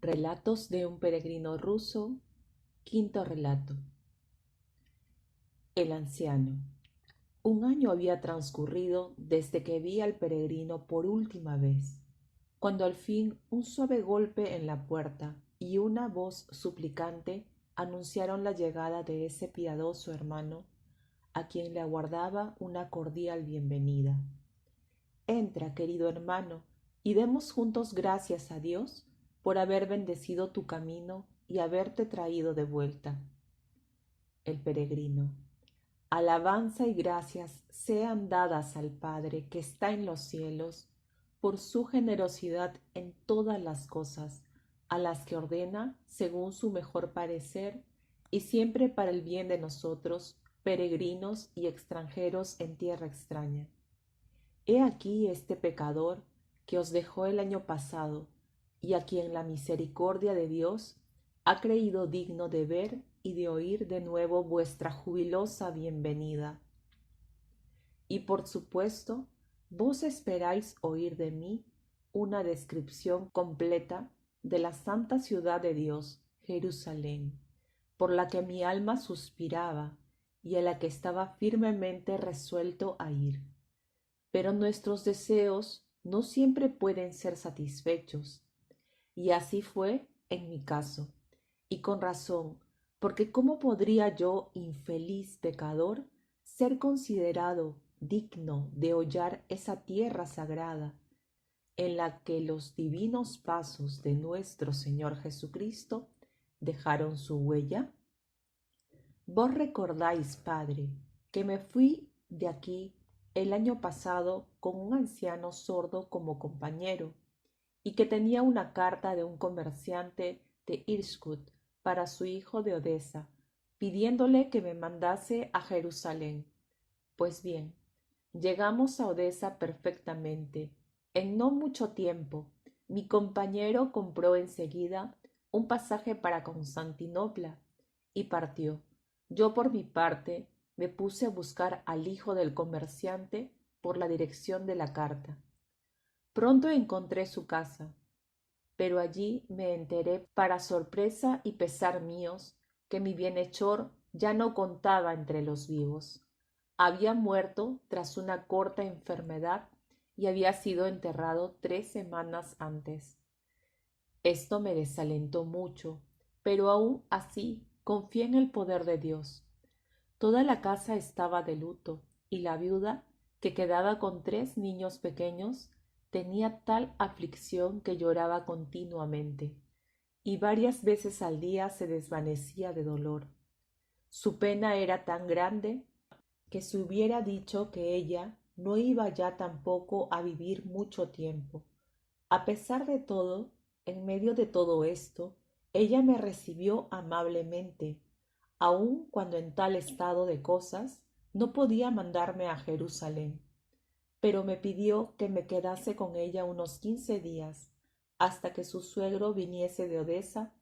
Relatos de un peregrino ruso, quinto relato. El anciano. Un año había transcurrido desde que vi al peregrino por última vez, cuando al fin un suave golpe en la puerta y una voz suplicante anunciaron la llegada de ese piadoso hermano, a quien le aguardaba una cordial bienvenida. Entra, querido hermano, y demos juntos gracias a Dios por haber bendecido tu camino y haberte traído de vuelta. El peregrino. Alabanza y gracias sean dadas al Padre que está en los cielos por su generosidad en todas las cosas, a las que ordena según su mejor parecer y siempre para el bien de nosotros, peregrinos y extranjeros en tierra extraña. He aquí este pecador que os dejó el año pasado y a quien la misericordia de Dios ha creído digno de ver y de oír de nuevo vuestra jubilosa bienvenida. Y por supuesto, vos esperáis oír de mí una descripción completa de la santa ciudad de Dios, Jerusalén, por la que mi alma suspiraba y a la que estaba firmemente resuelto a ir. Pero nuestros deseos no siempre pueden ser satisfechos, y así fue en mi caso, y con razón, porque ¿cómo podría yo, infeliz pecador, ser considerado digno de hollar esa tierra sagrada en la que los divinos pasos de nuestro Señor Jesucristo dejaron su huella? Vos recordáis, Padre, que me fui de aquí el año pasado con un anciano sordo como compañero, y que tenía una carta de un comerciante de Irkutsk para su hijo de Odessa, pidiéndole que me mandase a Jerusalén. Pues bien, llegamos a Odessa perfectamente. En no mucho tiempo, mi compañero compró enseguida un pasaje para Constantinopla y partió. Yo, por mi parte, me puse a buscar al hijo del comerciante por la dirección de la carta. Pronto encontré su casa, pero allí me enteré, para sorpresa y pesar míos, que mi bienhechor ya no contaba entre los vivos. Había muerto tras una corta enfermedad y había sido enterrado 3 semanas antes. Esto me desalentó mucho, pero aún así confié en el poder de Dios. Toda la casa estaba de luto, y la viuda, que quedaba con 3 niños pequeños, tenía tal aflicción que lloraba continuamente, y varias veces al día se desvanecía de dolor. Su pena era tan grande que se hubiera dicho que ella no iba ya tampoco a vivir mucho tiempo. A pesar de todo, en medio de todo esto, ella me recibió amablemente, aun cuando en tal estado de cosas no podía mandarme a Jerusalén, pero me pidió que me quedase con ella unos 15 días, hasta que su suegro viniese de Odessa,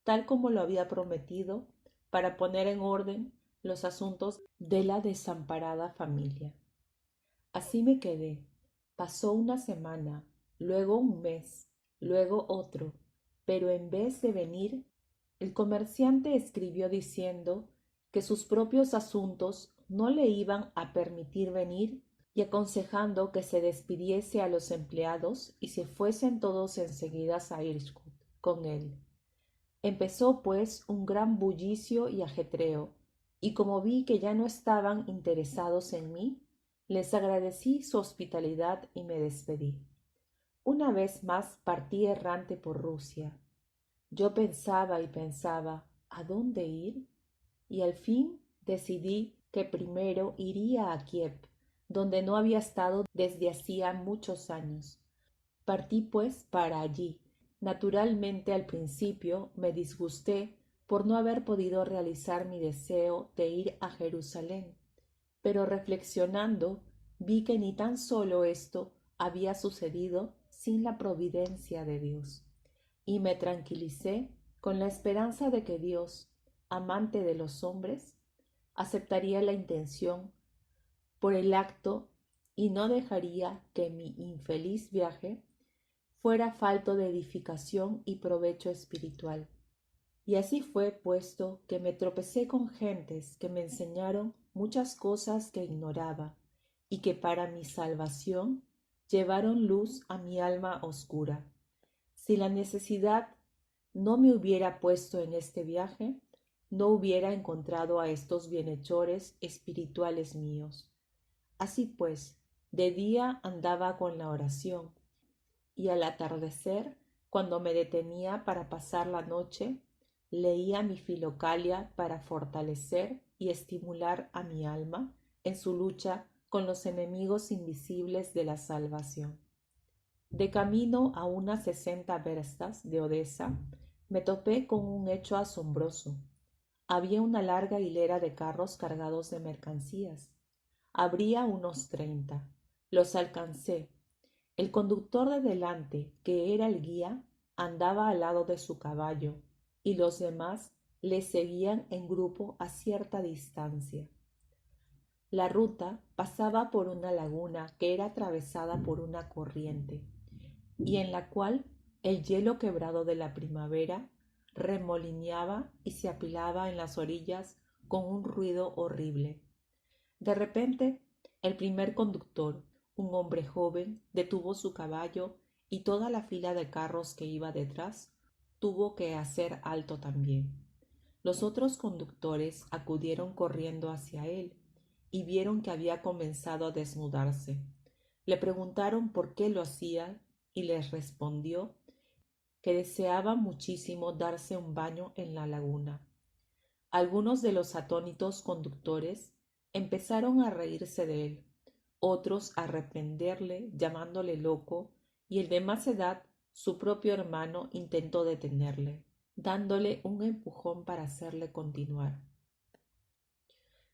tal como lo había prometido, para poner en orden los asuntos de la desamparada familia. Así me quedé. Pasó una semana, luego un mes, luego otro, pero en vez de venir, el comerciante escribió diciendo que sus propios asuntos no le iban a permitir venir y aconsejando que se despidiese a los empleados y se fuesen todos enseguida a Irkutsk con él. Empezó pues un gran bullicio y ajetreo, y como vi que ya no estaban interesados en mí, les agradecí su hospitalidad y me despedí. Una vez más partí errante por Rusia. Yo pensaba y pensaba, ¿a dónde ir? Y al fin decidí que primero iría a Kiev, donde no había estado desde hacía muchos años. Partí pues para allí. Naturalmente al principio me disgusté por no haber podido realizar mi deseo de ir a Jerusalén, pero reflexionando vi que ni tan solo esto había sucedido sin la providencia de Dios, y me tranquilicé con la esperanza de que Dios, amante de los hombres, aceptaría la intención por el acto y no dejaría que mi infeliz viaje fuera falto de edificación y provecho espiritual. Y así fue, puesto que me tropecé con gentes que me enseñaron muchas cosas que ignoraba, y que para mi salvación llevaron luz a mi alma oscura. Si la necesidad no me hubiera puesto en este viaje, no hubiera encontrado a estos bienhechores espirituales míos. Así pues, de día andaba con la oración, y al atardecer, cuando me detenía para pasar la noche, leía mi Filocalia para fortalecer y estimular a mi alma en su lucha con los enemigos invisibles de la salvación. De camino a unas 60 verstas de Odessa, me topé con un hecho asombroso. Había una larga hilera de carros cargados de mercancías. Habría unos 30. Los alcancé. El conductor de delante, que era el guía, andaba al lado de su caballo, y los demás le seguían en grupo a cierta distancia. La ruta pasaba por una laguna que era atravesada por una corriente, y en la cual el hielo quebrado de la primavera remolineaba y se apilaba en las orillas con un ruido horrible. De repente, el primer conductor, un hombre joven, detuvo su caballo, y toda la fila de carros que iba detrás tuvo que hacer alto también. Los otros conductores acudieron corriendo hacia él y vieron que había comenzado a desnudarse. Le preguntaron por qué lo hacía y les respondió que deseaba muchísimo darse un baño en la laguna. Algunos de los atónitos conductores empezaron a reírse de él, otros a reprenderle llamándole loco, y el de más edad, su propio hermano, intentó detenerle, dándole un empujón para hacerle continuar.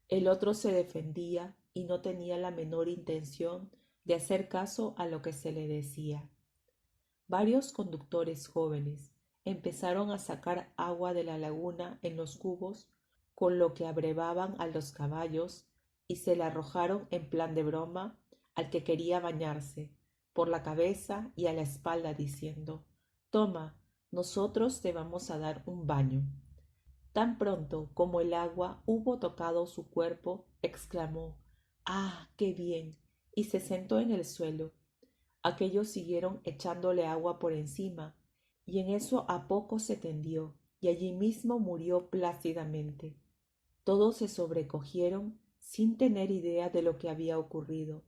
El otro se defendía y no tenía la menor intención de hacer caso a lo que se le decía. Varios conductores jóvenes empezaron a sacar agua de la laguna en los cubos, con lo que abrevaban a los caballos, y se la arrojaron en plan de broma al que quería bañarse, por la cabeza y a la espalda, diciendo: «Toma, nosotros te vamos a dar un baño». Tan pronto como el agua hubo tocado su cuerpo, exclamó: «¡Ah, qué bien!» y se sentó en el suelo. Aquellos siguieron echándole agua por encima, y en eso a poco se tendió, y allí mismo murió plácidamente. Todos se sobrecogieron sin tener idea de lo que había ocurrido.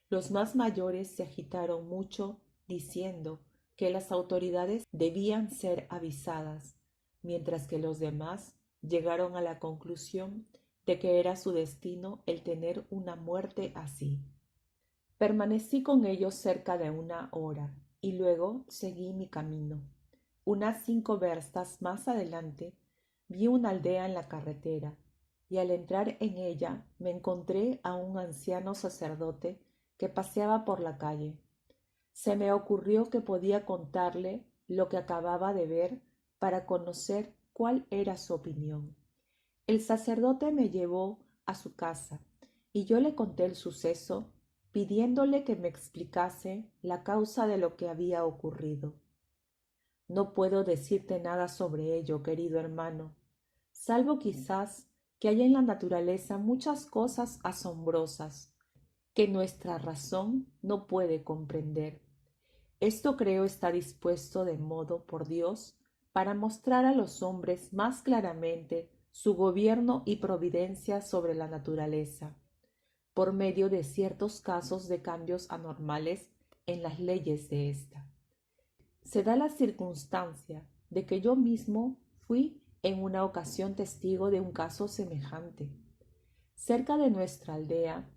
Los más mayores se agitaron mucho, diciendo que las autoridades debían ser avisadas, mientras que los demás llegaron a la conclusión de que era su destino el tener una muerte así. Permanecí con ellos cerca de una hora, y luego seguí mi camino. Unas 5 verstas más adelante vi una aldea en la carretera, y al entrar en ella me encontré a un anciano sacerdote que paseaba por la calle. Se me ocurrió que podía contarle lo que acababa de ver para conocer cuál era su opinión. El sacerdote me llevó a su casa, y yo le conté el suceso, pidiéndole que me explicase la causa de lo que había ocurrido. «No puedo decirte nada sobre ello, querido hermano, salvo quizás que hay en la naturaleza muchas cosas asombrosas que nuestra razón no puede comprender. Esto creo está dispuesto de modo por Dios para mostrar a los hombres más claramente su gobierno y providencia sobre la naturaleza, por medio de ciertos casos de cambios anormales en las leyes de ésta. Se da la circunstancia de que yo mismo fui en una ocasión testigo de un caso semejante. Cerca de nuestra aldea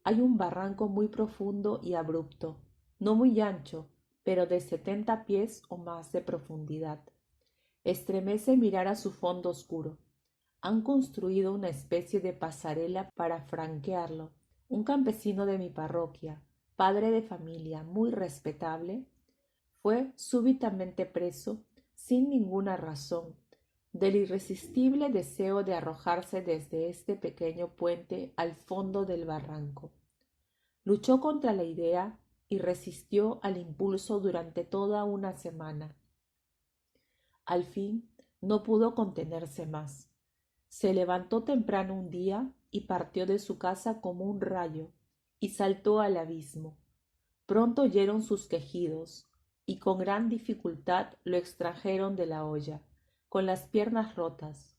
hay un barranco muy profundo y abrupto, no muy ancho, pero de 70 pies o más de profundidad. Estremece mirar a su fondo oscuro. Han construido una especie de pasarela para franquearlo. Un campesino de mi parroquia, padre de familia muy respetable, fue súbitamente preso, sin ninguna razón, del irresistible deseo de arrojarse desde este pequeño puente al fondo del barranco. Luchó contra la idea y resistió al impulso durante toda una semana. Al fin no pudo contenerse más. Se levantó temprano un día y partió de su casa como un rayo y saltó al abismo. Pronto oyeron sus quejidos y con gran dificultad lo extrajeron de la olla, con las piernas rotas.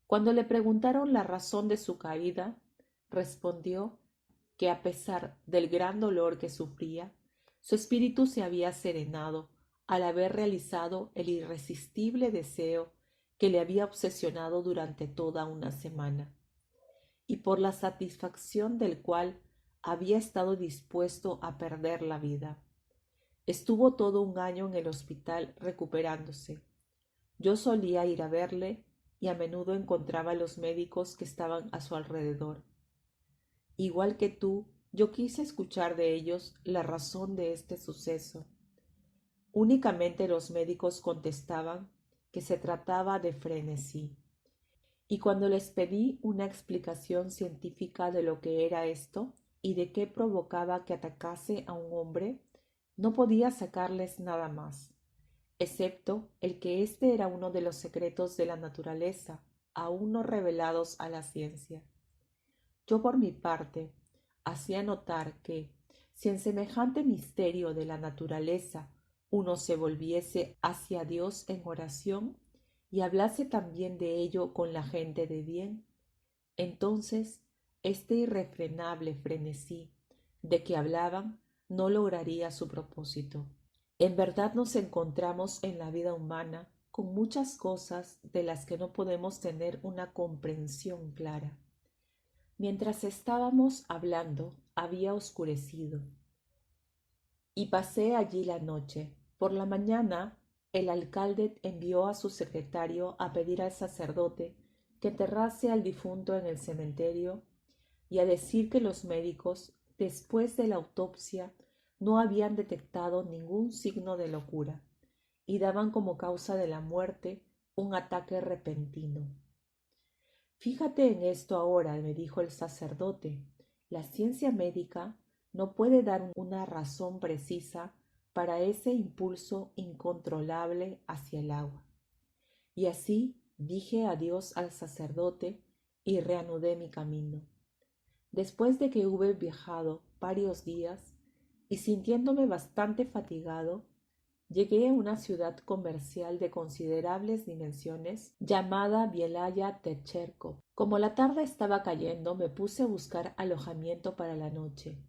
Cuando le preguntaron la razón de su caída, respondió que a pesar del gran dolor que sufría, su espíritu se había serenado al haber realizado el irresistible deseo que le había obsesionado durante toda una semana, y por la satisfacción del cual había estado dispuesto a perder la vida. Estuvo todo un año en el hospital recuperándose. Yo solía ir a verle y a menudo encontraba a los médicos que estaban a su alrededor. Igual que tú, yo quise escuchar de ellos la razón de este suceso. Únicamente los médicos contestaban que se trataba de frenesí, y cuando les pedí una explicación científica de lo que era esto y de qué provocaba que atacase a un hombre, no podía sacarles nada más, excepto el que este era uno de los secretos de la naturaleza, aún no revelados a la ciencia. Yo por mi parte hacía notar que, si en semejante misterio de la naturaleza uno se volviese hacia Dios en oración y hablase también de ello con la gente de bien, entonces este irrefrenable frenesí de que hablaban no lograría su propósito. En verdad nos encontramos en la vida humana con muchas cosas de las que no podemos tener una comprensión clara. Mientras estábamos hablando, había oscurecido, y pasé allí la noche. Por la mañana, el alcalde envió a su secretario a pedir al sacerdote que enterrase al difunto en el cementerio y a decir que los médicos, después de la autopsia, no habían detectado ningún signo de locura y daban como causa de la muerte un ataque repentino. Fíjate en esto ahora, me dijo el sacerdote. La ciencia médica no puede dar una razón precisa para ese impulso incontrolable hacia el agua. Y así dije adiós al sacerdote y reanudé mi camino. Después de que hube viajado varios días y sintiéndome bastante fatigado, llegué a una ciudad comercial de considerables dimensiones llamada Bielaya Techerkov. Como la tarde estaba cayendo, me puse a buscar alojamiento para la noche.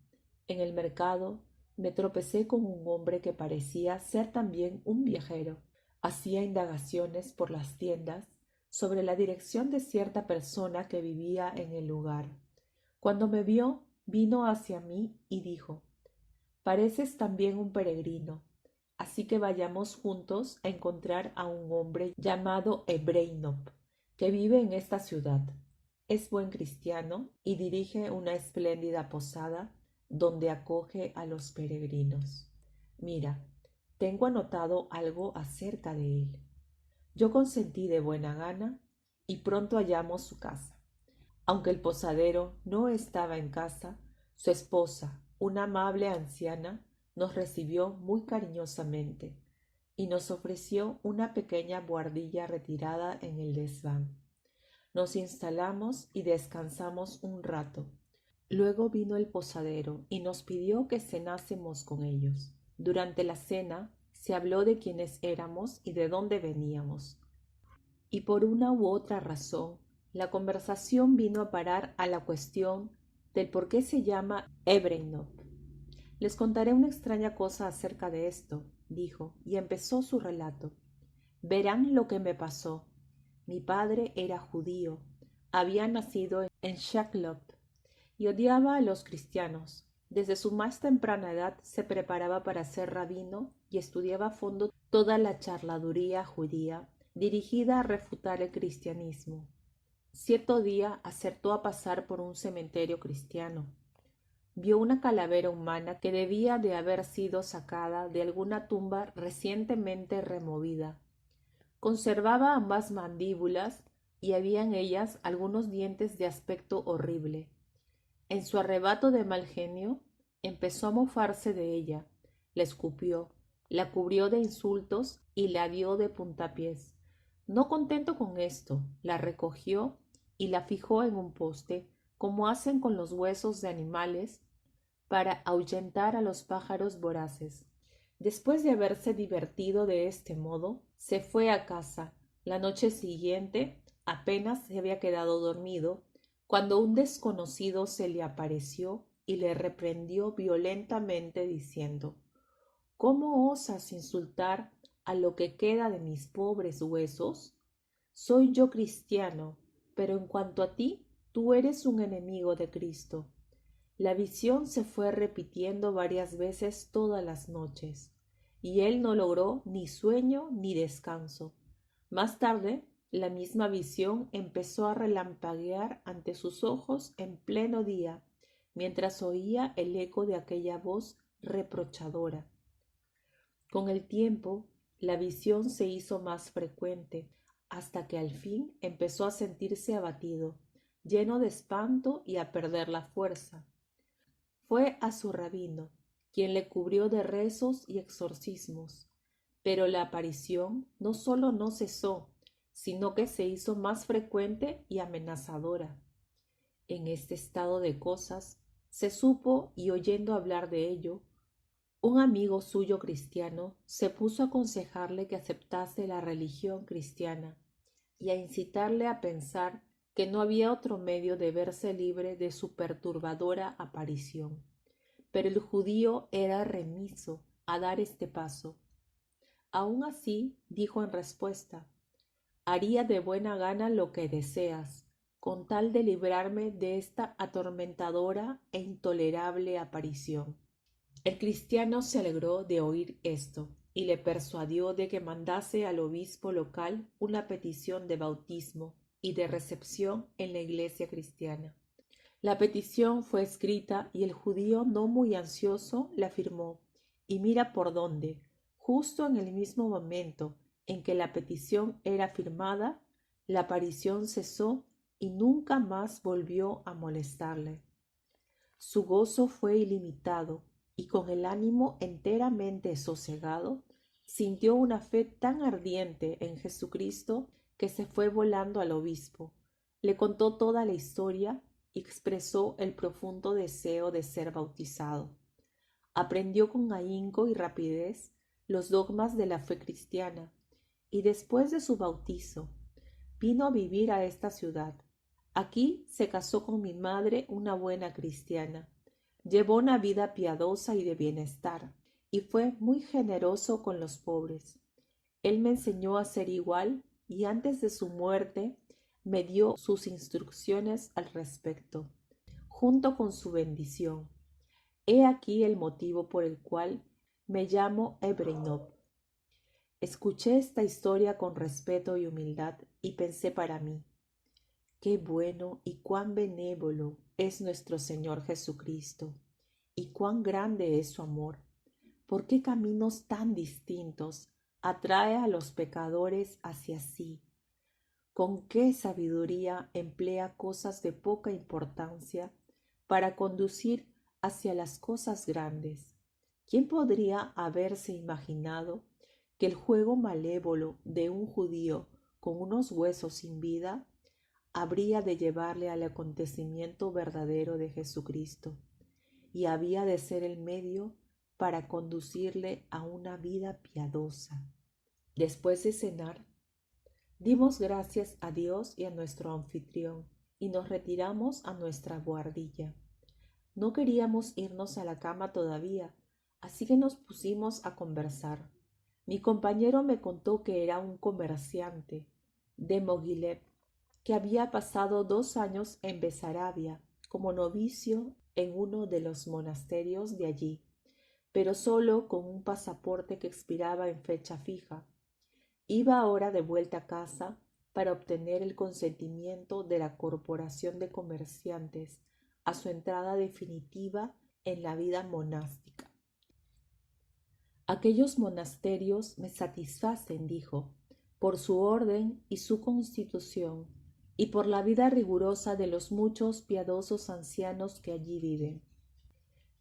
En el mercado me tropecé con un hombre que parecía ser también un viajero. Hacía indagaciones por las tiendas sobre la dirección de cierta persona que vivía en el lugar. Cuando me vio, vino hacia mí y dijo: «Pareces también un peregrino, así que vayamos juntos a encontrar a un hombre llamado Ebreinov, que vive en esta ciudad. Es buen cristiano y dirige una espléndida posada donde acoge a los peregrinos. Mira, tengo anotado algo acerca de él». Yo consentí de buena gana y pronto hallamos su casa. Aunque el posadero no estaba en casa, su esposa, una amable anciana, nos recibió muy cariñosamente y nos ofreció una pequeña buhardilla retirada en el desván. Nos instalamos y descansamos un rato. Luego vino el posadero y nos pidió que cenásemos con ellos. Durante la cena se habló de quiénes éramos y de dónde veníamos, y por una u otra razón la conversación vino a parar a la cuestión del por qué se llama Ebreinov. Les contaré una extraña cosa acerca de esto, dijo, y empezó su relato. Verán lo que me pasó. Mi padre era judío, había nacido en Shklov y odiaba a los cristianos. Desde su más temprana edad se preparaba para ser rabino y estudiaba a fondo toda la charladuría judía dirigida a refutar el cristianismo. Cierto día acertó a pasar por un cementerio cristiano. Vio una calavera humana que debía de haber sido sacada de alguna tumba recientemente removida. Conservaba ambas mandíbulas y había en ellas algunos dientes de aspecto horrible. En su arrebato de mal genio, Empezó a mofarse de ella, la escupió, la cubrió de insultos y la dio de puntapiés. No contento con esto, la recogió y la fijó en un poste, como hacen con los huesos de animales, para ahuyentar a los pájaros voraces. Después de haberse divertido de este modo, se fue a casa. La noche siguiente apenas se había quedado dormido, cuando un desconocido se le apareció y le reprendió violentamente diciendo: ¿Cómo osas insultar a lo que queda de mis pobres huesos? Soy yo cristiano, pero en cuanto a ti, tú eres un enemigo de Cristo. La visión se fue repitiendo varias veces todas las noches, y él no logró ni sueño ni descanso. Más tarde, la misma visión empezó a relampaguear ante sus ojos en pleno día, mientras oía el eco de aquella voz reprochadora. Con el tiempo, la visión se hizo más frecuente, hasta que al fin empezó a sentirse abatido, lleno de espanto y a perder la fuerza. Fue a su rabino, quien le cubrió de rezos y exorcismos, pero la aparición no solo no cesó, sino que se hizo más frecuente y amenazadora. En este estado de cosas se supo, y oyendo hablar de ello, un amigo suyo cristiano se puso a aconsejarle que aceptase la religión cristiana y a incitarle a pensar que no había otro medio de verse libre de su perturbadora aparición. Pero el judío era remiso a dar este paso. Aun así, dijo en respuesta: haría de buena gana lo que deseas, con tal de librarme de esta atormentadora e intolerable aparición. El cristiano se alegró de oír esto y le persuadió de que mandase al obispo local una petición de bautismo y de recepción en la iglesia cristiana. La petición fue escrita y el judío, no muy ansioso, la firmó. Y mira por dónde, justo en el mismo momento en que la petición era firmada, la aparición cesó y nunca más volvió a molestarle. Su gozo fue ilimitado y con el ánimo enteramente sosegado, sintió una fe tan ardiente en Jesucristo que se fue volando al obispo. Le contó toda la historia y expresó el profundo deseo de ser bautizado. Aprendió con ahínco y rapidez los dogmas de la fe cristiana y después de su bautizo vino a vivir a esta ciudad. Aquí se casó con mi madre, una buena cristiana. Llevó una vida piadosa y de bienestar, y fue muy generoso con los pobres. Él me enseñó a ser igual y antes de su muerte me dio sus instrucciones al respecto, junto con su bendición. He aquí el motivo por el cual me llamo Ebreinov. Escuché esta historia con respeto y humildad y pensé para mí: qué bueno y cuán benévolo es nuestro Señor Jesucristo, y cuán grande es su amor. ¿Por qué caminos tan distintos atrae a los pecadores hacia sí? ¿Con qué sabiduría emplea cosas de poca importancia para conducir hacia las cosas grandes? ¿Quién podría haberse imaginado que el juego malévolo de un judío con unos huesos sin vida habría de llevarle al acontecimiento verdadero de Jesucristo, y había de ser el medio para conducirle a una vida piadosa? Después de cenar, dimos gracias a Dios y a nuestro anfitrión, y nos retiramos a nuestra buhardilla. No queríamos irnos a la cama todavía, así que nos pusimos a conversar. Mi compañero me contó que era un comerciante de Mogilev, que había pasado 2 años en Besarabia como novicio en uno de los monasterios de allí, pero solo con un pasaporte que expiraba en fecha fija. Iba ahora de vuelta a casa para obtener el consentimiento de la Corporación de Comerciantes a su entrada definitiva en la vida monástica. Aquellos monasterios me satisfacen, dijo, por su orden y su constitución, y por la vida rigurosa de los muchos piadosos ancianos que allí viven.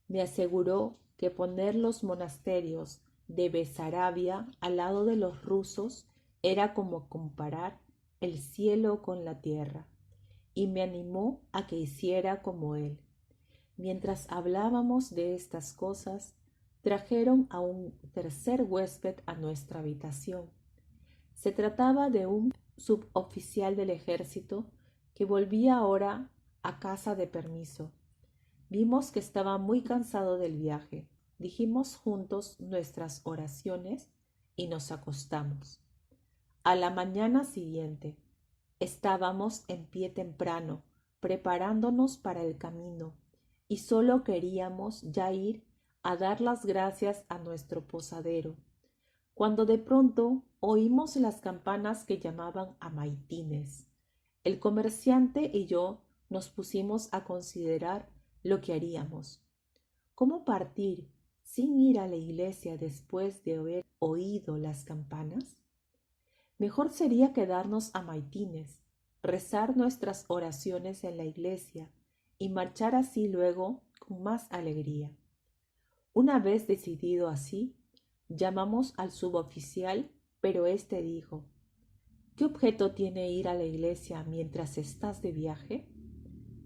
Me aseguró que poner los monasterios de Besarabia al lado de los rusos era como comparar el cielo con la tierra, y me animó a que hiciera como él. Mientras hablábamos de estas cosas, trajeron a un tercer huésped a nuestra habitación. Se trataba de un suboficial del ejército que volvía ahora a casa de permiso. Vimos que estaba muy cansado del viaje. Dijimos juntos nuestras oraciones y nos acostamos. A la mañana siguiente estábamos en pie temprano, preparándonos para el camino, y solo queríamos ya ir a dar las gracias a nuestro posadero, cuando de pronto oímos las campanas que llamaban a maitines. El comerciante y yo nos pusimos a considerar lo que haríamos. ¿Cómo partir sin ir a la iglesia después de haber oído las campanas? Mejor sería quedarnos a maitines, rezar nuestras oraciones en la iglesia y marchar así luego con más alegría. Una vez decidido así, llamamos al suboficial, pero éste dijo: ¿Qué objeto tiene ir a la iglesia mientras estás de viaje?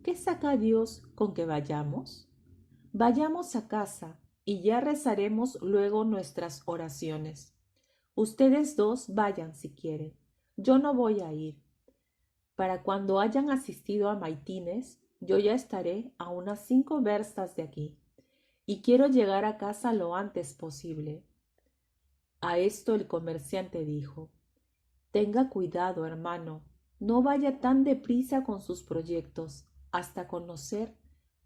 ¿Qué saca Dios con que vayamos? Vayamos a casa y ya rezaremos luego nuestras oraciones. Ustedes dos vayan si quieren. Yo no voy a ir. Para cuando hayan asistido a Maitines, yo ya estaré a unas 5 verstas de aquí, y quiero llegar a casa lo antes posible. A esto el comerciante dijo: Tenga cuidado, hermano, no vaya tan deprisa con sus proyectos hasta conocer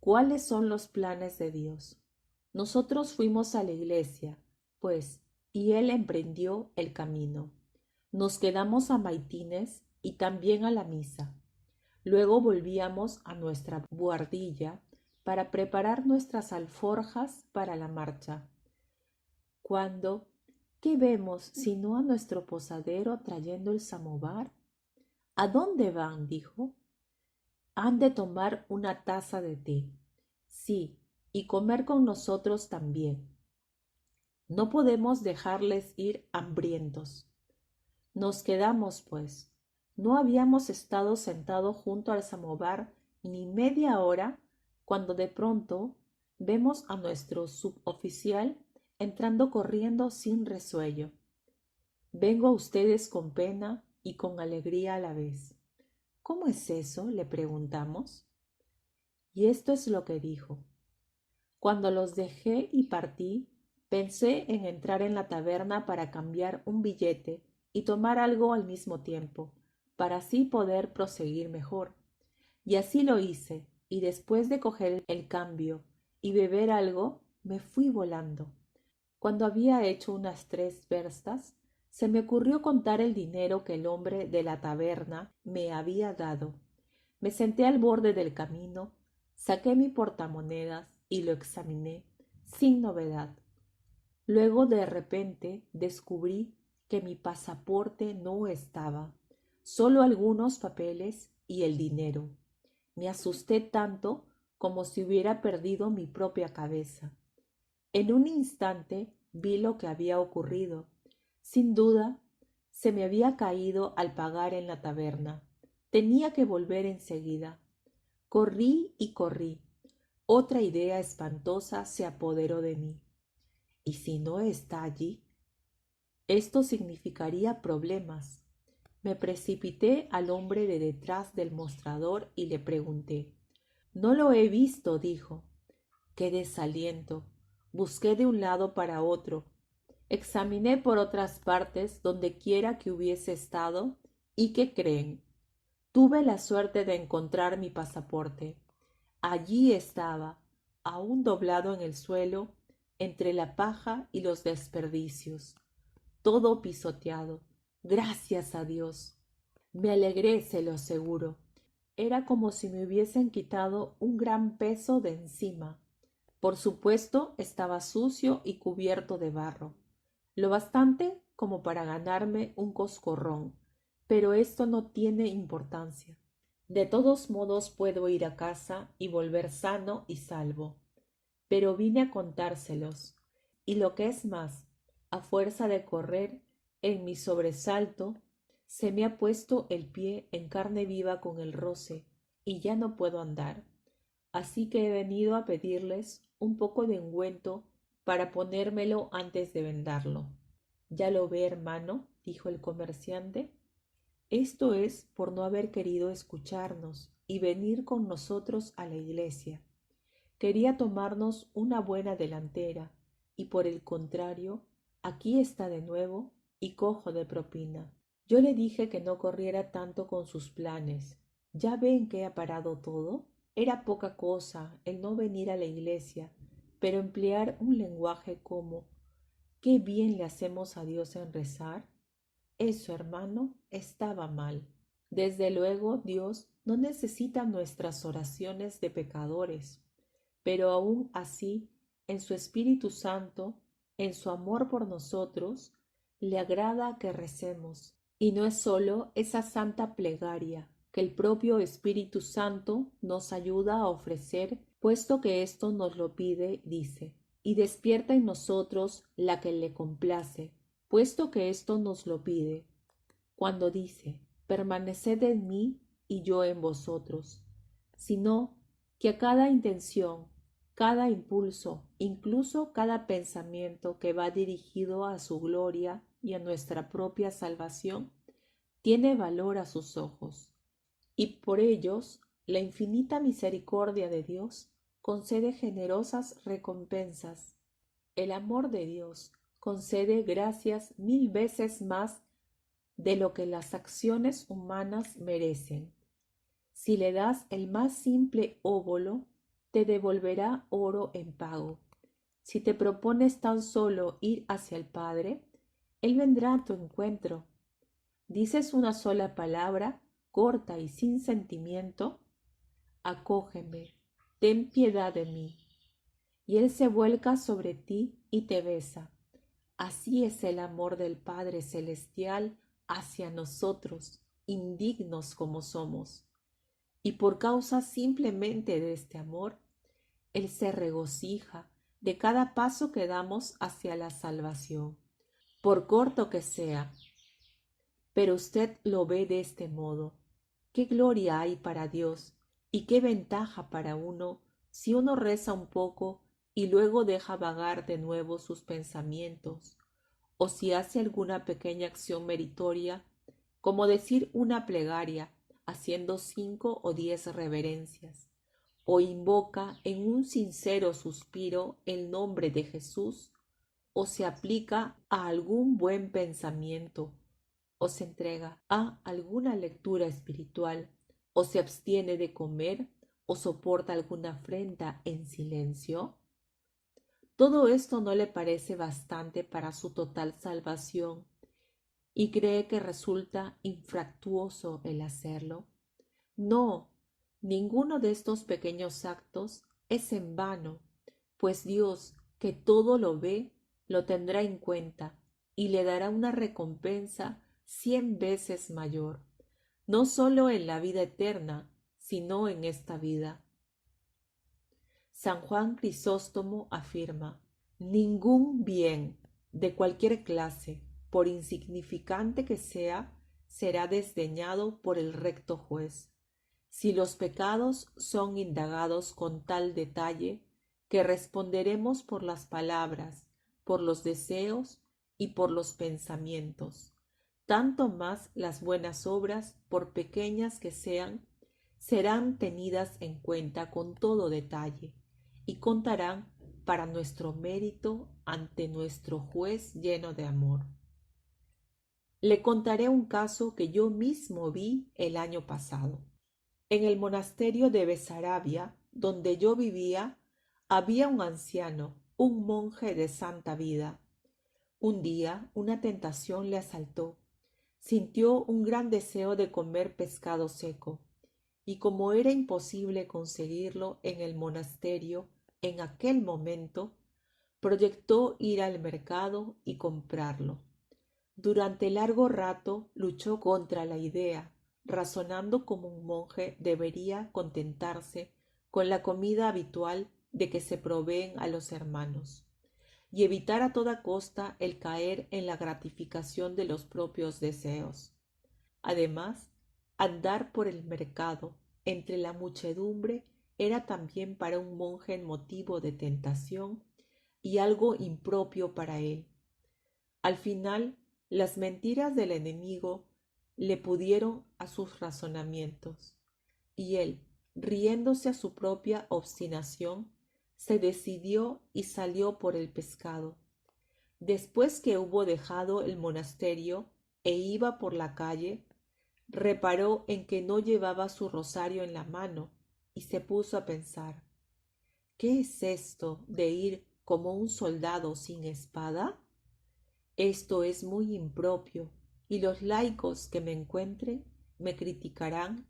cuáles son los planes de Dios. Nosotros fuimos a la iglesia, pues, y él emprendió el camino. Nos quedamos a maitines y también a la misa. Luego volvíamos a nuestra buhardilla para preparar nuestras alforjas para la marcha. Cuando, ¿qué vemos sino a nuestro posadero trayendo el samovar? ¿A dónde van?, dijo. Han de tomar una taza de té. Sí, y comer con nosotros también. No podemos dejarles ir hambrientos. Nos quedamos, pues. No habíamos estado sentados junto al samovar ni media hora cuando de pronto vemos a nuestro suboficial entrando corriendo sin resuello. Vengo a ustedes con pena y con alegría a la vez. ¿Cómo es eso?, le preguntamos. Y esto es lo que dijo. Cuando los dejé y partí, pensé en entrar en la taberna para cambiar un billete y tomar algo al mismo tiempo, para así poder proseguir mejor. Y así lo hice, y después de coger el cambio y beber algo, me fui volando. Cuando había hecho unas 3 verstas, se me ocurrió contar el dinero que el hombre de la taberna me había dado. Me senté al borde del camino, saqué mi portamonedas y lo examiné, sin novedad. Luego de repente descubrí que mi pasaporte no estaba, solo algunos papeles y el dinero. Me asusté tanto como si hubiera perdido mi propia cabeza. En un instante vi lo que había ocurrido. Sin duda, se me había caído al pagar en la taberna. Tenía que volver enseguida. Corrí y corrí. Otra idea espantosa se apoderó de mí. ¿Y si no está allí? Esto significaría problemas. Me precipité al hombre de detrás del mostrador y le pregunté. No lo he visto, dijo. Qué desaliento. Busqué de un lado para otro. Examiné por otras partes donde quiera que hubiese estado, y ¿qué creen? Tuve la suerte de encontrar mi pasaporte. Allí estaba, aún doblado en el suelo, entre la paja y los desperdicios, todo pisoteado. Gracias a Dios. Me alegré, se lo aseguro. Era como si me hubiesen quitado un gran peso de encima. Por supuesto, estaba sucio y cubierto de barro, lo bastante como para ganarme un coscorrón, pero esto no tiene importancia. De todos modos puedo ir a casa y volver sano y salvo. pero vine a contárselos, y lo que es más, a fuerza de correr, en mi sobresalto, se me ha puesto el pie en carne viva con el roce, y ya no puedo andar. Así que he venido a pedirles un poco de ungüento para ponérmelo antes de vendarlo. Ya lo ve, hermano, dijo el comerciante. Esto es por no haber querido escucharnos y venir con nosotros a la iglesia. Quería tomarnos una buena delantera, y por el contrario, aquí está de nuevo y cojo de propina. Yo le dije que no corriera tanto con sus planes. ¿Ya ven que ha parado todo? Era poca cosa el no venir a la iglesia, pero emplear un lenguaje como «¿Qué bien le hacemos a Dios en rezar?». Eso, hermano, estaba mal. Desde luego, Dios no necesita nuestras oraciones de pecadores, pero aun así, en su Espíritu Santo, en su amor por nosotros, le agrada que recemos. Y no es sólo esa santa plegaria que el propio Espíritu Santo nos ayuda a ofrecer, puesto que esto nos lo pide, dice, y despierta en nosotros la que le complace, puesto que esto nos lo pide, cuando dice, permaneced en mí y yo en vosotros, sino que a cada intención, cada impulso, incluso cada pensamiento que va dirigido a su gloria y a nuestra propia salvación, tiene valor a sus ojos, y por ellos la infinita misericordia de Dios concede generosas recompensas. El amor de Dios concede gracias 1000 veces más de lo que las acciones humanas merecen. Si le das el más simple óbolo, te devolverá oro en pago. Si te propones tan solo ir hacia el Padre, Él vendrá a tu encuentro. Dices una sola palabra, corta y sin sentimiento, acógeme, ten piedad de mí, y Él se vuelca sobre ti y te besa. Así es el amor del Padre Celestial hacia nosotros, indignos como somos. Y por causa simplemente de este amor, Él se regocija de cada paso que damos hacia la salvación, por corto que sea. Pero usted lo ve de este modo. ¿Qué gloria hay para Dios y qué ventaja para uno si uno reza un poco y luego deja vagar de nuevo sus pensamientos, o si hace alguna pequeña acción meritoria, como decir una plegaria, haciendo 5 o 10 reverencias, o invoca en un sincero suspiro el nombre de Jesús, o se aplica a algún buen pensamiento, o se entrega a alguna lectura espiritual, o se abstiene de comer, o soporta alguna afrenta en silencio? ¿Todo esto no le parece bastante para su total salvación y cree que resulta infructuoso el hacerlo? No, ninguno de estos pequeños actos es en vano, pues Dios, que todo lo ve, lo tendrá en cuenta y le dará una recompensa 100 veces mayor, no sólo en la vida eterna, sino en esta vida. San Juan Crisóstomo afirma: ningún bien, de cualquier clase, por insignificante que sea, será desdeñado por el recto juez, si los pecados son indagados con tal detalle que responderemos por las palabras, por los deseos y por los pensamientos. Tanto más las buenas obras, por pequeñas que sean, serán tenidas en cuenta con todo detalle y contarán para nuestro mérito ante nuestro juez lleno de amor. Le contaré un caso que yo mismo vi el año pasado. En el monasterio de Besarabia, donde yo vivía, había un anciano, un monje de santa vida. Un día una tentación le asaltó. Sintió un gran deseo de comer pescado seco, y como era imposible conseguirlo en el monasterio en aquel momento, proyectó ir al mercado y comprarlo. Durante largo rato luchó contra la idea, razonando como un monje debería contentarse con la comida habitual de que se proveen a los hermanos, y evitar a toda costa el caer en la gratificación de los propios deseos. Además, andar por el mercado entre la muchedumbre era también para un monje motivo de tentación y algo impropio para él. Al final, las mentiras del enemigo le pudieron a sus razonamientos, y él, riéndose a su propia obstinación, se decidió y salió por el pescado. Después que hubo dejado el monasterio e iba por la calle, reparó en que no llevaba su rosario en la mano y se puso a pensar: ¿qué es esto de ir como un soldado sin espada? Esto es muy impropio, y los laicos que me encuentren me criticarán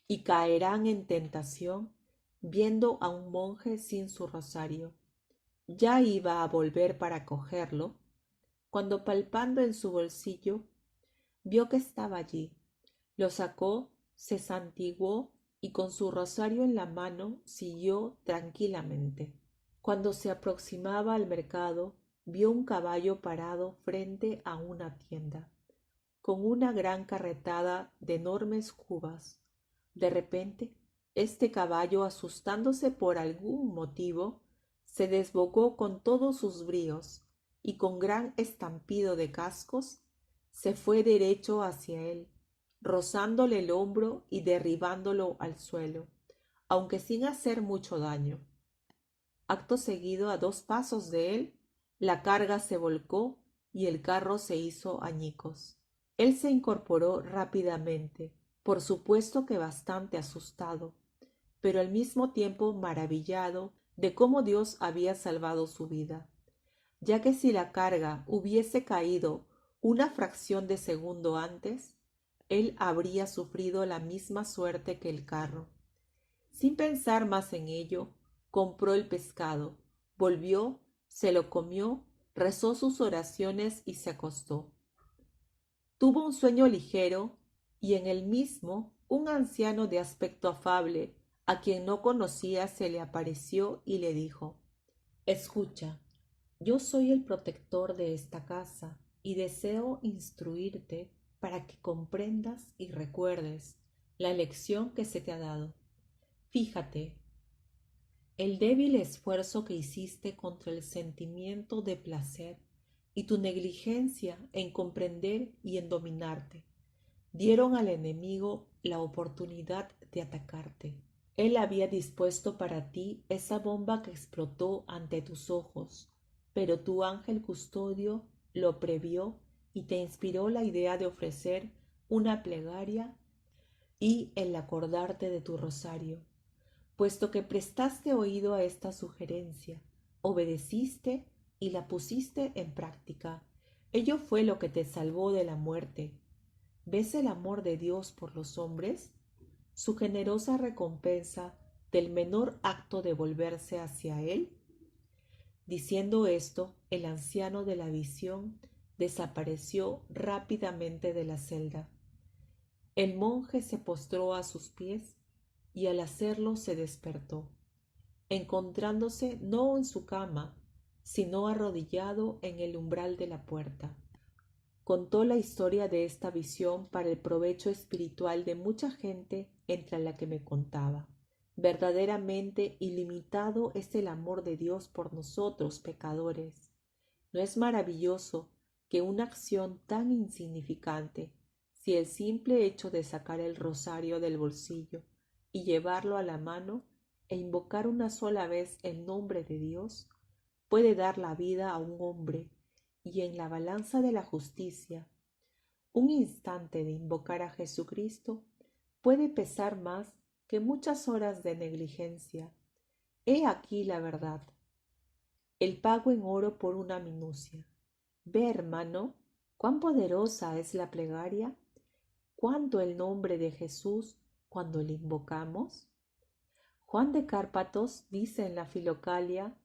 y caerán en tentación viendo a un monje sin su rosario. Ya iba a volver para cogerlo, cuando palpando en su bolsillo vio que estaba allí. Lo sacó, se santiguó y con su rosario en la mano siguió tranquilamente. Cuando se aproximaba al mercado, vio un caballo parado frente a una tienda, con una gran carretada de enormes cubas. De repente, este caballo, asustándose por algún motivo, se desbocó con todos sus bríos y con gran estampido de cascos se fue derecho hacia él, rozándole el hombro y derribándolo al suelo, aunque sin hacer mucho daño. Acto seguido, a 2 pasos de él, la carga se volcó y el carro se hizo añicos. Él se incorporó rápidamente, por supuesto que bastante asustado, pero al mismo tiempo maravillado de cómo Dios había salvado su vida, ya que si la carga hubiese caído una fracción de segundo antes, él habría sufrido la misma suerte que el carro. Sin pensar más en ello, compró el pescado, volvió, se lo comió, rezó sus oraciones y se acostó. Tuvo un sueño ligero y en el mismo un anciano de aspecto afable, a quien no conocía, se le apareció y le dijo: Escucha, yo soy el protector de esta casa y deseo instruirte para que comprendas y recuerdes la lección que se te ha dado. Fíjate, el débil esfuerzo que hiciste contra el sentimiento de placer y tu negligencia en comprender y en dominarte dieron al enemigo la oportunidad de atacarte. Él había dispuesto para ti esa bomba que explotó ante tus ojos, pero tu ángel custodio lo previó y te inspiró la idea de ofrecer una plegaria y el acordarte de tu rosario. Puesto que prestaste oído a esta sugerencia, obedeciste y la pusiste en práctica. Ello fue lo que te salvó de la muerte. ¿Ves el amor de Dios por los hombres? Su generosa recompensa del menor acto de volverse hacia Él. Diciendo esto, el anciano de la visión desapareció rápidamente de la celda. El monje se postró a sus pies y al hacerlo se despertó, encontrándose no en su cama, sino arrodillado en el umbral de la puerta. Contó la historia de esta visión para el provecho espiritual de mucha gente, entre la que me contaba. Verdaderamente ilimitado es el amor de Dios por nosotros pecadores. ¿No es maravilloso que una acción tan insignificante, si el simple hecho de sacar el rosario del bolsillo y llevarlo a la mano e invocar una sola vez el nombre de Dios, puede dar la vida a un hombre, y en la balanza de la justicia, un instante de invocar a Jesucristo puede pesar más que muchas horas de negligencia? He aquí la verdad, el pago en oro por una minucia. Ve, hermano, cuán poderosa es la plegaria, cuánto el nombre de Jesús cuando le invocamos. Juan de Cárpatos dice en la Filocalia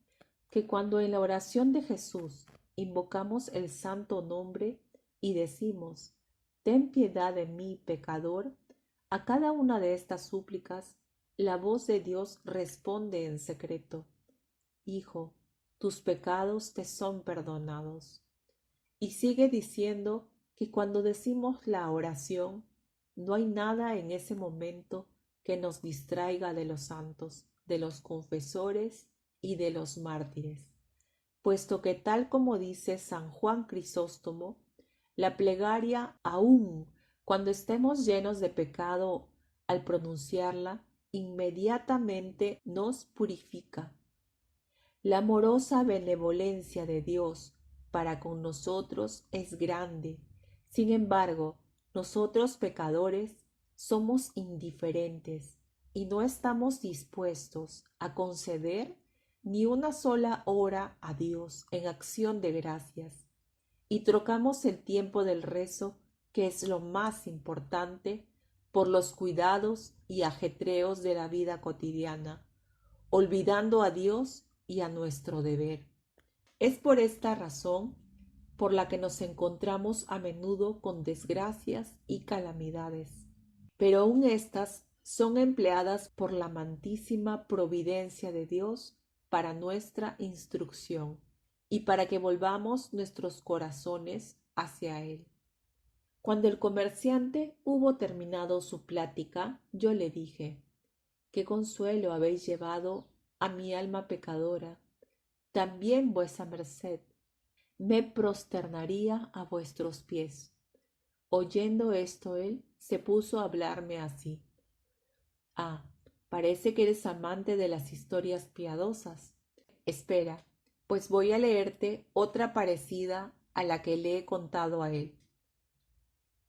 que cuando en la oración de Jesús invocamos el santo nombre y decimos: Ten piedad de mí, pecador, a cada una de estas súplicas la voz de Dios responde en secreto, hijo, tus pecados te son perdonados. Y sigue diciendo que cuando decimos la oración, no hay nada en ese momento que nos distraiga de los santos, de los confesores y de los mártires, puesto que tal como dice San Juan Crisóstomo, la plegaria aun cuando estemos llenos de pecado al pronunciarla, inmediatamente nos purifica. La amorosa benevolencia de Dios para con nosotros es grande. Sin embargo, nosotros pecadores somos indiferentes y no estamos dispuestos a conceder ni una sola hora a Dios en acción de gracias, y trocamos el tiempo del rezo, que es lo más importante, por los cuidados y ajetreos de la vida cotidiana, olvidando a Dios y a nuestro deber. Es por esta razón por la que nos encontramos a menudo con desgracias y calamidades, pero aun éstas son empleadas por la amantísima providencia de Dios para nuestra instrucción y para que volvamos nuestros corazones hacia Él. Cuando el comerciante hubo terminado su plática, yo le dije: «Qué consuelo habéis llevado a mi alma pecadora. También vuesa merced me prosternaría a vuestros pies». Oyendo esto, él se puso a hablarme así: «Ah, parece que eres amante de las historias piadosas. Espera, pues voy a leerte otra parecida a la que le he contado a él.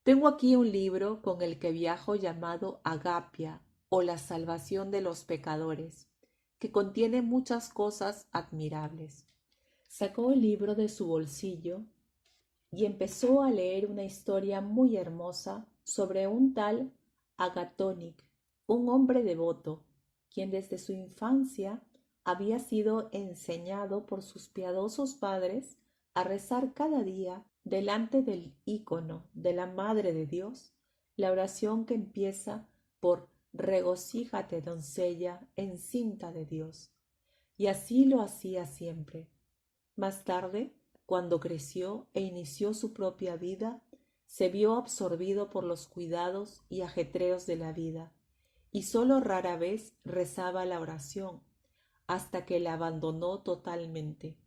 Tengo aquí un libro con el que viajo llamado Agapia, o la salvación de los pecadores, que contiene muchas cosas admirables». Sacó el libro de su bolsillo y empezó a leer una historia muy hermosa sobre un tal Agatónic, un hombre devoto, quien desde su infancia había sido enseñado por sus piadosos padres a rezar cada día delante del ícono de la Madre de Dios la oración que empieza por «Regocíjate, doncella, encinta de Dios». Y así lo hacía siempre. Más tarde, cuando creció e inició su propia vida, se vio absorbido por los cuidados y ajetreos de la vida, y sólo rara vez rezaba la oración, hasta que la abandonó totalmente.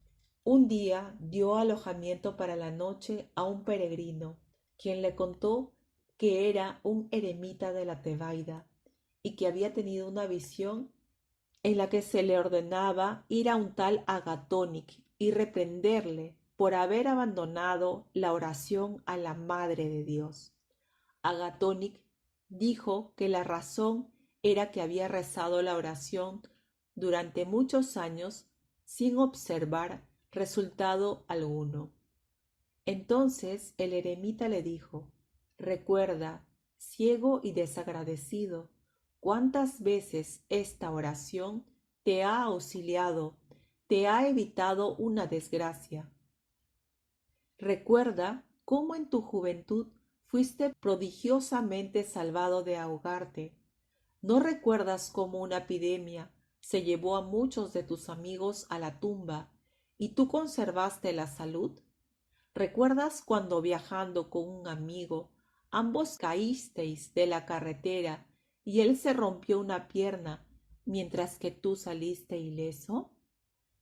Un día dio alojamiento para la noche a un peregrino, quien le contó que era un eremita de la Tebaida y que había tenido una visión en la que se le ordenaba ir a un tal Agatónic y reprenderle por haber abandonado la oración a la Madre de Dios. Agatónic dijo que la razón era que había rezado la oración durante muchos años sin observar resultado alguno. Entonces el eremita le dijo: «Recuerda, ciego y desagradecido, cuántas veces esta oración te ha auxiliado, te ha evitado una desgracia. Recuerda cómo en tu juventud fuiste prodigiosamente salvado de ahogarte. ¿No recuerdas cómo una epidemia se llevó a muchos de tus amigos a la tumba y tú conservaste la salud? ¿Recuerdas cuando viajando con un amigo ambos caísteis de la carretera y él se rompió una pierna mientras que tú saliste ileso?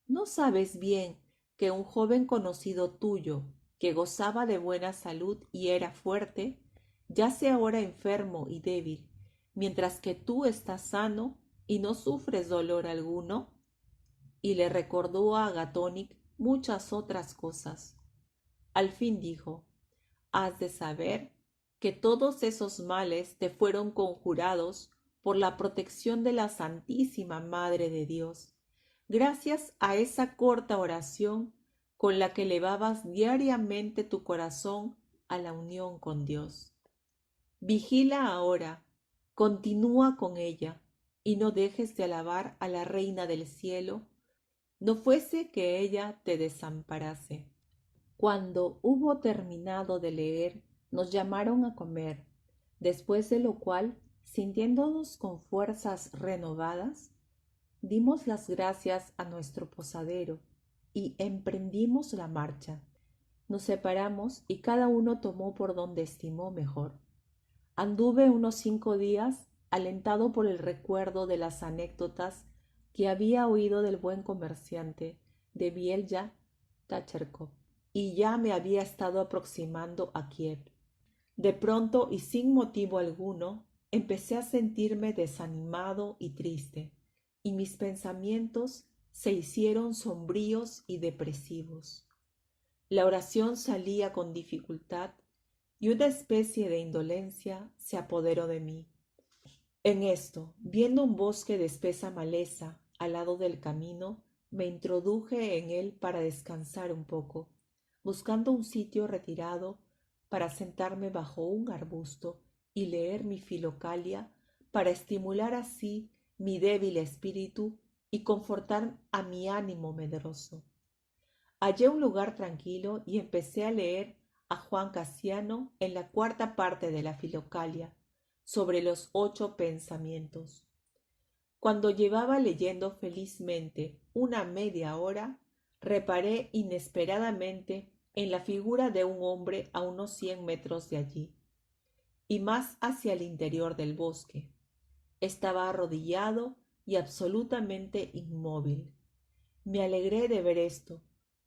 ¿No sabes bien que un joven conocido tuyo, que gozaba de buena salud y era fuerte, yace ahora enfermo y débil, mientras que tú estás sano y no sufres dolor alguno?» Y le recordó a Agatónic muchas otras cosas. Al fin dijo: «Has de saber que todos esos males te fueron conjurados por la protección de la Santísima Madre de Dios, gracias a esa corta oración con la que elevabas diariamente tu corazón a la unión con Dios. Vigila ahora, continúa con ella, y no dejes de alabar a la Reina del Cielo, no fuese que ella te desamparase». Cuando hubo terminado de leer, nos llamaron a comer, después de lo cual, sintiéndonos con fuerzas renovadas, Dimos las gracias a nuestro posadero y emprendimos la marcha. Nos separamos y cada uno tomó por donde estimó mejor. Anduve unos 5 días, alentado por el recuerdo de las anécdotas que había oído del buen comerciante de Bielya Tacherkov, y ya me había estado aproximando a Kiev. De pronto y sin motivo alguno, empecé a sentirme desanimado y triste, y mis pensamientos se hicieron sombríos y depresivos. La oración salía con dificultad y una especie de indolencia se apoderó de mí. En esto, viendo un bosque de espesa maleza al lado del camino, me introduje en él para descansar un poco, buscando un sitio retirado para sentarme bajo un arbusto y leer mi Filocalia, para estimular así mi débil espíritu y confortar a mi ánimo medroso. Hallé un lugar tranquilo y empecé a leer a Juan Casiano en la cuarta parte de la Filocalia, sobre los 8 pensamientos. Cuando llevaba leyendo felizmente una media hora, reparé inesperadamente en la figura de un hombre a unos 100 metros de allí, y más hacia el interior del bosque. Estaba arrodillado y absolutamente inmóvil. Me alegré de ver esto,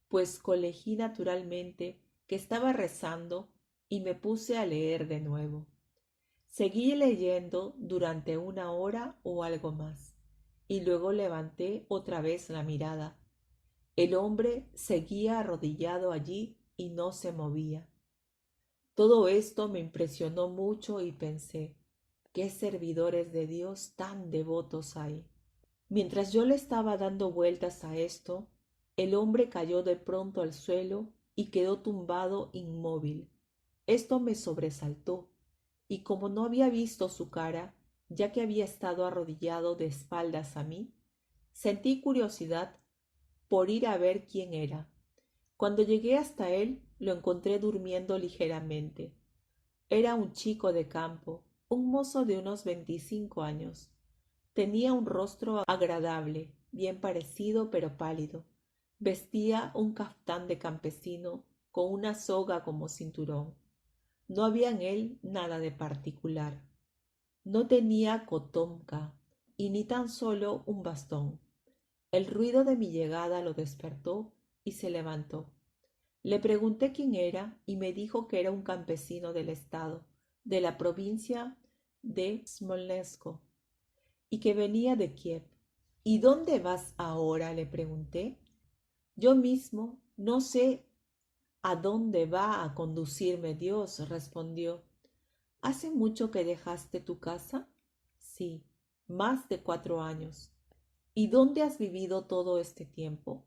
pues colegí naturalmente que estaba rezando y me puse a leer de nuevo. Seguí leyendo durante 1 hora o algo más, y luego levanté otra vez la mirada. El hombre seguía arrodillado allí y no se movía. Todo esto me impresionó mucho y pensé, ¿qué servidores de Dios tan devotos hay? Mientras yo le estaba dando vueltas a esto, el hombre cayó de pronto al suelo y quedó tumbado inmóvil. Esto me sobresaltó, y como no había visto su cara, ya que había estado arrodillado de espaldas a mí, sentí curiosidad por ir a ver quién era. Cuando llegué hasta él, lo encontré durmiendo ligeramente. Era un chico de campo, un mozo de unos 25 años. Tenía un rostro agradable, bien parecido pero pálido. Vestía un caftán de campesino con una soga como cinturón. No había en él nada de particular. No tenía cotomca y ni tan solo un bastón. El ruido de mi llegada lo despertó y se levantó. Le pregunté quién era y me dijo que era un campesino del estado, de la provincia de Smolensk, y que venía de Kiev. ¿Y dónde vas ahora?, le pregunté. Yo mismo no sé a dónde va a conducirme Dios, respondió. ¿Hace mucho que dejaste tu casa? Sí, más de 4 años. ¿Y dónde has vivido todo este tiempo?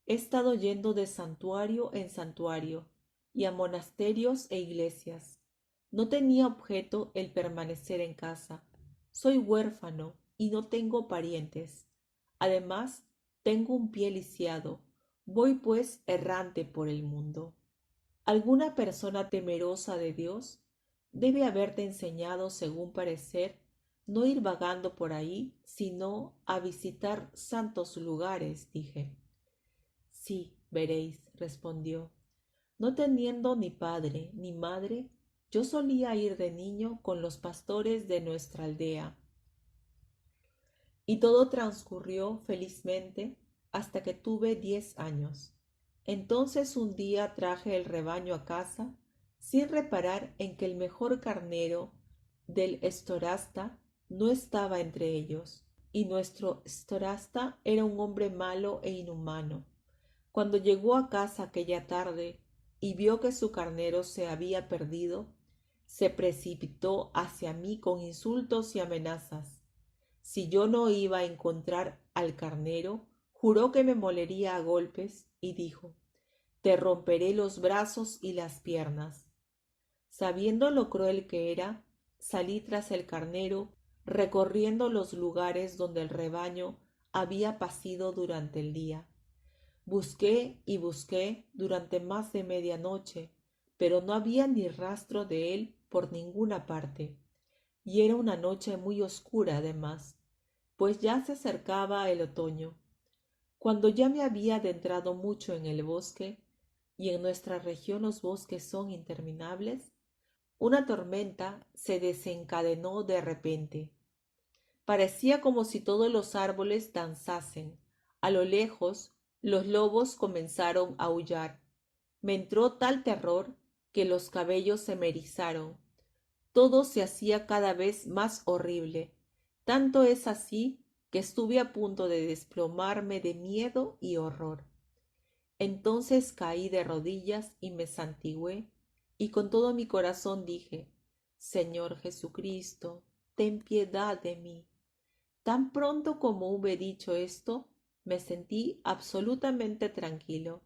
He estado yendo de santuario en santuario y a monasterios e iglesias. No tenía objeto el permanecer en casa. Soy huérfano y no tengo parientes. Además, tengo un pie lisiado. Voy pues errante por el mundo. Alguna persona temerosa de Dios debe haberte enseñado, según parecer, no ir vagando por ahí, sino a visitar santos lugares, dije. Sí, veréis, respondió. No teniendo ni padre ni madre, yo solía ir de niño con los pastores de nuestra aldea. Y todo transcurrió felizmente hasta que tuve 10 años. Entonces un día traje el rebaño a casa, sin reparar en que el mejor carnero del estorasta no estaba entre ellos, y nuestro estorasta era un hombre malo e inhumano. Cuando llegó a casa aquella tarde y vio que su carnero se había perdido, se precipitó hacia mí con insultos y amenazas. Si yo no iba a encontrar al carnero, juró que me molería a golpes y dijo, te romperé los brazos y las piernas. Sabiendo lo cruel que era, salí tras el carnero, recorriendo los lugares donde el rebaño había pacido durante el día. Busqué y busqué durante más de medianoche, pero no había ni rastro de él por ninguna parte, y era una noche muy oscura además. pues ya se acercaba el otoño. Cuando ya me había adentrado mucho en el bosque, y en nuestra región los bosques son interminables, una tormenta se desencadenó de repente. Parecía como si todos los árboles danzasen. A lo lejos, los lobos comenzaron a aullar. Me entró tal terror que los cabellos se me erizaron. Todo se hacía cada vez más horrible. Tanto es así que estuve a punto de desplomarme de miedo y horror. Entonces caí de rodillas y me santigué, y con todo mi corazón dije: Señor Jesucristo, ten piedad de mí. Tan pronto como hube dicho esto, me sentí absolutamente tranquilo,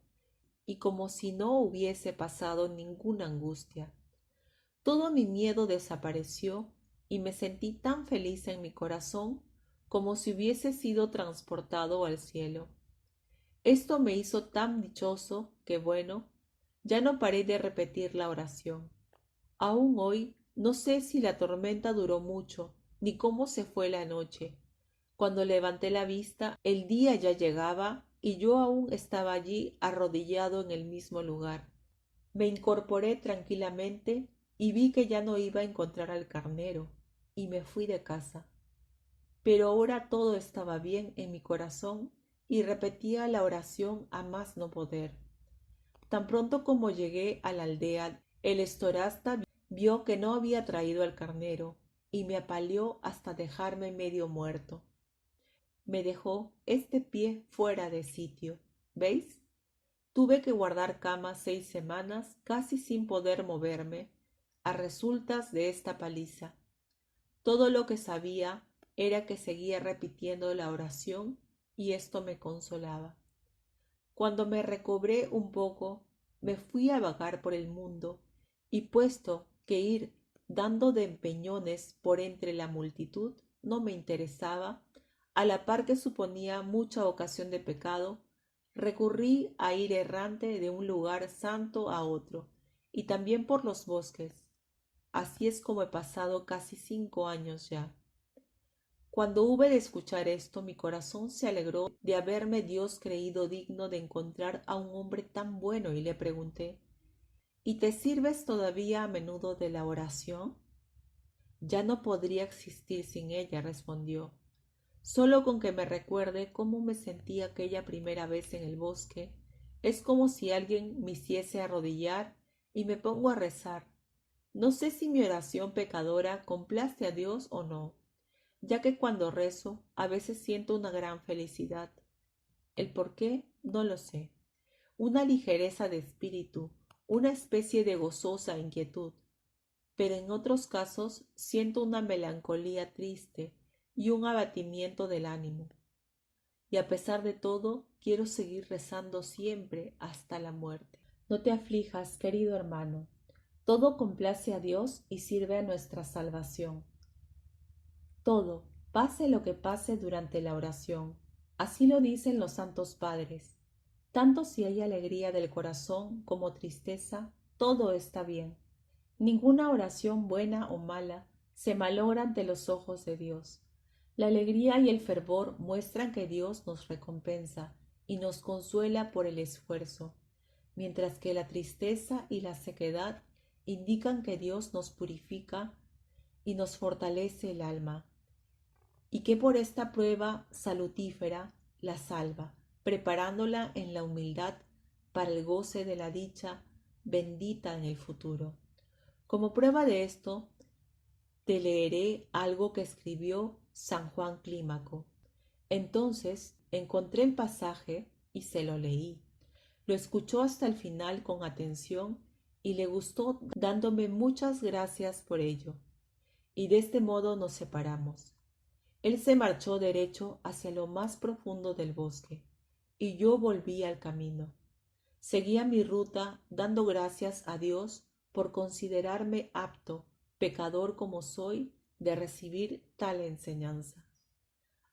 y como si no hubiese pasado ninguna angustia. Todo mi miedo desapareció, y me sentí tan feliz en mi corazón como si hubiese sido transportado al cielo. Esto me hizo tan dichoso que, bueno, ya no paré de repetir la oración. Aún hoy no sé si la tormenta duró mucho, ni cómo se fue la noche. Cuando levanté la vista, el día ya llegaba y yo aún estaba allí arrodillado en el mismo lugar. Me incorporé tranquilamente y vi que ya no iba a encontrar al carnero, y me fui de casa. Pero ahora todo estaba bien en mi corazón y repetía la oración a más no poder. Tan pronto como llegué a la aldea, el estorasta vio que no había traído al carnero y me apaleó hasta dejarme medio muerto. Me dejó este pie fuera de sitio. ¿Veis? Tuve que guardar cama 6 semanas casi sin poder moverme, a resultas de esta paliza. Todo lo que sabía era que seguía repitiendo la oración, y esto me consolaba. Cuando me recobré un poco, me fui a vagar por el mundo, y puesto que ir dando de empeñones por entre la multitud no me interesaba, a la par que suponía mucha ocasión de pecado, recurrí a ir errante de un lugar santo a otro, y también por los bosques. Así es como he pasado casi 5 años ya. Cuando hube de escuchar esto, mi corazón se alegró de haberme Dios creído digno de encontrar a un hombre tan bueno, y le pregunté: ¿Y te sirves todavía a menudo de la oración? Ya no podría existir sin ella, respondió. Solo con que me recuerde cómo me sentí aquella primera vez en el bosque, es como si alguien me hiciese arrodillar y me pongo a rezar. No sé si mi oración pecadora complace a Dios o no, ya que cuando rezo a veces siento una gran felicidad. El por qué no lo sé. Una ligereza de espíritu, una especie de gozosa inquietud, pero en otros casos siento una melancolía triste y un abatimiento del ánimo. Y a pesar de todo, quiero seguir rezando siempre hasta la muerte. No te aflijas, querido hermano. Todo complace a Dios y sirve a nuestra salvación. Todo, pase lo que pase durante la oración. Así lo dicen los santos padres. Tanto si hay alegría del corazón como tristeza, todo está bien. Ninguna oración buena o mala se malogra ante los ojos de Dios. La alegría y el fervor muestran que Dios nos recompensa y nos consuela por el esfuerzo, mientras que la tristeza y la sequedad indican que Dios nos purifica y nos fortalece el alma, y que por esta prueba salutífera la salva, preparándola en la humildad para el goce de la dicha bendita en el futuro. Como prueba de esto, te leeré algo que escribió San Juan Clímaco. Entonces encontré el pasaje y se lo leí. Lo escuchó hasta el final con atención y le gustó, dándome muchas gracias por ello. Y de este modo nos separamos. Él se marchó derecho hacia lo más profundo del bosque, y yo volví al camino. Seguía mi ruta dando gracias a Dios por considerarme apto, pecador como soy, de recibir tal enseñanza.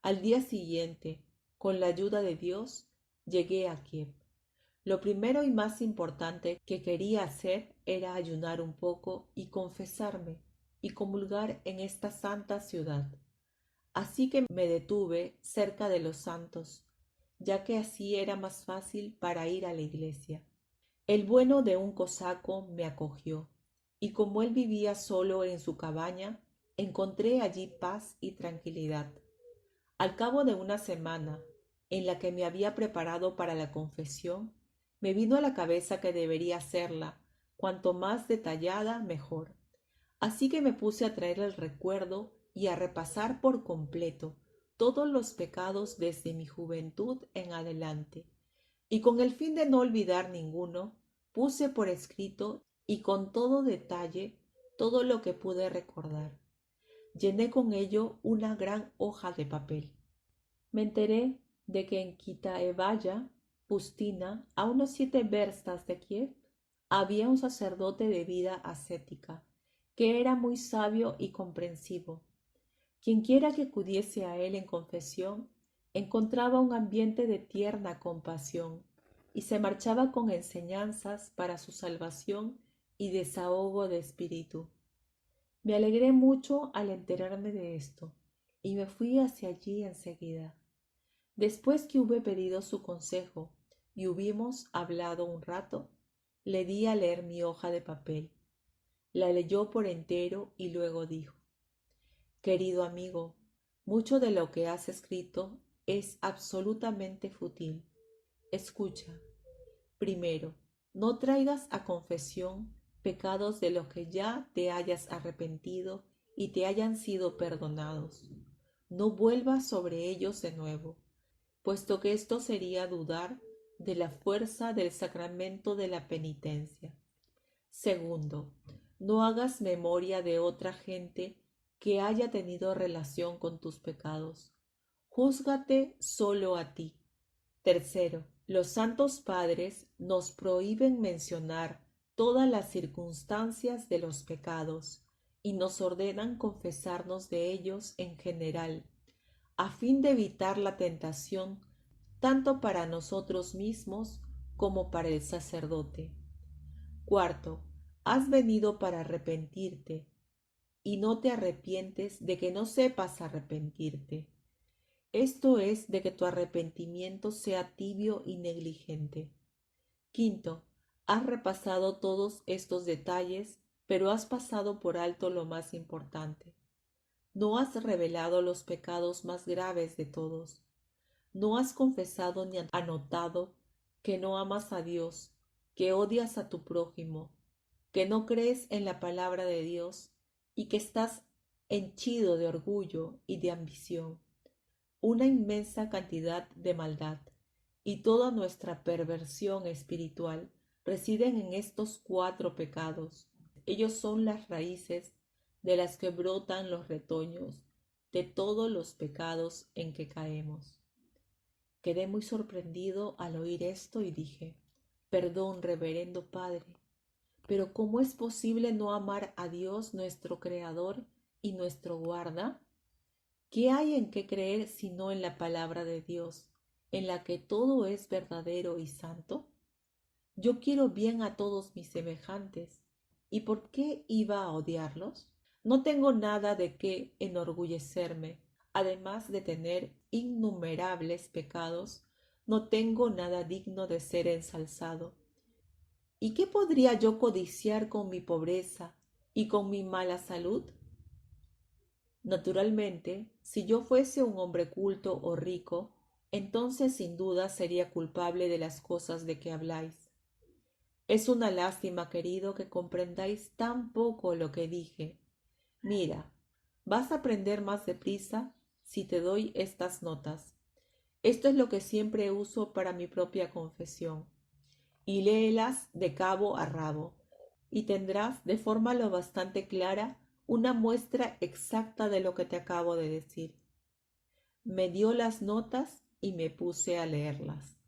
Al día siguiente, con la ayuda de Dios, llegué a Kiev. Lo primero y más importante que quería hacer era ayunar un poco y confesarme y comulgar en esta santa ciudad. así que me detuve cerca de los santos, ya que así era más fácil para ir a la iglesia. El bueno de un cosaco me acogió, y como él vivía solo en su cabaña, encontré allí paz y tranquilidad. Al cabo de una semana, en la que me había preparado para la confesión, me vino a la cabeza que debería hacerla, cuanto más detallada mejor. Así que me puse a traer el recuerdo y a repasar por completo todos los pecados desde mi juventud en adelante, y con el fin de no olvidar ninguno, puse por escrito y con todo detalle todo lo que pude recordar. Llené con ello una gran hoja de papel. Me enteré de que en Kitaevaya, Pustina, a unos 7 verstas de Kiev, había un sacerdote de vida ascética, que era muy sabio y comprensivo. Quienquiera que acudiese a él en confesión, encontraba un ambiente de tierna compasión, y se marchaba con enseñanzas para su salvación y desahogo de espíritu. Me alegré mucho al enterarme de esto, y me fui hacia allí enseguida. Después que hube pedido su consejo y hubimos hablado un rato, le di a leer mi hoja de papel. La leyó por entero y luego dijo: Querido amigo, mucho de lo que has escrito es absolutamente fútil. Escucha. Primero, no traigas a confesión pecados de los que ya te hayas arrepentido y te hayan sido perdonados. No vuelvas sobre ellos de nuevo, puesto que esto sería dudar de la fuerza del sacramento de la penitencia. Segundo, no hagas memoria de otra gente que haya tenido relación con tus pecados. Júzgate solo a ti. Tercero, los santos padres nos prohíben mencionar todas las circunstancias de los pecados y nos ordenan confesarnos de ellos en general, a fin de evitar la tentación tanto para nosotros mismos como para el sacerdote. Cuarto, has venido para arrepentirte y no te arrepientes de que no sepas arrepentirte. Esto es de que tu arrepentimiento sea tibio y negligente. Quinto, has repasado todos estos detalles, pero has pasado por alto lo más importante. No has revelado los pecados más graves de todos. No has confesado ni anotado que no amas a Dios, que odias a tu prójimo, que no crees en la palabra de Dios y que estás henchido de orgullo y de ambición, una inmensa cantidad de maldad, y toda nuestra perversión espiritual residen en estos 4 pecados. Ellos son las raíces de las que brotan los retoños de todos los pecados en que caemos. Quedé muy sorprendido al oír esto y dije: Perdón, reverendo Padre, pero ¿cómo es posible no amar a Dios nuestro Creador y nuestro guarda? ¿Qué hay en qué creer sino en la palabra de Dios, en la que todo es verdadero y santo? Yo quiero bien a todos mis semejantes, ¿y por qué iba a odiarlos? No tengo nada de qué enorgullecerme. Además de tener innumerables pecados, no tengo nada digno de ser ensalzado. ¿Y qué podría yo codiciar con mi pobreza y con mi mala salud? Naturalmente, si yo fuese un hombre culto o rico, entonces sin duda sería culpable de las cosas de que habláis. Es una lástima, querido, que comprendáis tan poco lo que dije. Mira, vas a aprender más deprisa si te doy estas notas. Esto es lo que siempre uso para mi propia confesión, y léelas de cabo a rabo, y tendrás de forma lo bastante clara una muestra exacta de lo que te acabo de decir. Me dio las notas y me puse a leerlas.